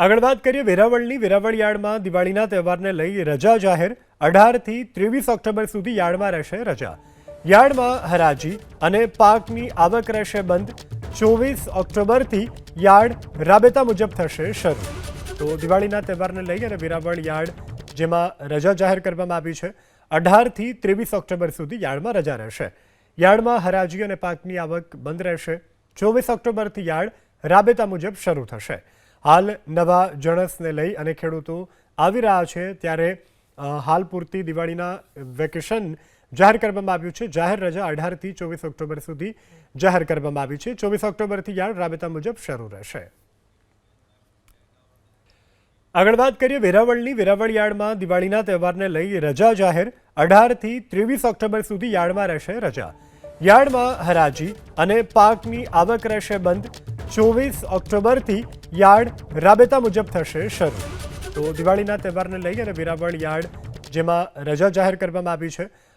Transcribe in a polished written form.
આગળ વાત કરીએ વેરાવળની વેરાવળ યાર્ડમાં દિવાળીના તહેવારને લઈ રજા જાહેર 18થી 23 ઓક્ટોબર સુધી યાર્ડમાં રહેશે રજા યાર્ડમાં હરાજી અને પાકની આવક રહેશે બંધ 24 ઓક્ટોબરથી યાર્ડ રાબેતા મુજબ થશે શરૂ તો દિવાળીના તહેવારને લઈ અને વેરાવળ યાર્ડ જેમાં રજા જાહેર કરવામાં આવી છે 18થી 23 ઓક્ટોબર સુધી યાર્ડમાં રજા રહેશે યાર્ડમાં હરાજી અને પાકની આવક બંધ રહેશે 24 ઓક્ટોબરથી યાર્ડ રાબેતા મુજબ શરૂ થશે હાલ નવા જણસને લઈ અને ખેડૂતો આવી રહ્યા છે ત્યારે હાલ પૂરતી દિવાળીના વેકેશન જાહેર કરવામાં આવ્યું છે જાહેર રજા 18થી 24 ઓક્ટોબર સુધી જાહેર કરવામાં આવી છે 24 ઓક્ટોબરથી યાર્ડ રાબેતા મુજબ શરૂ રહેશે આગળ વાત કરીએ વેરાવળની વેરાવળ યાર્ડમાં દિવાળીના તહેવારને લઈ રજા જાહેર 18થી 23 ઓક્ટોબર સુધી યાર્ડમાં રહેશે રજા યાર્ડમાં હરાજી અને પાકની આવક રહેશે બંધ 24 ઓક્ટોબરથી યાર્ડ રાબેતા મુજબ થશે શરૂ તો દિવાળીના તહેવારને લઈ અને વેરાવળ યાર્ડ જેમાં રજા જાહેર કરવામાં આવી છે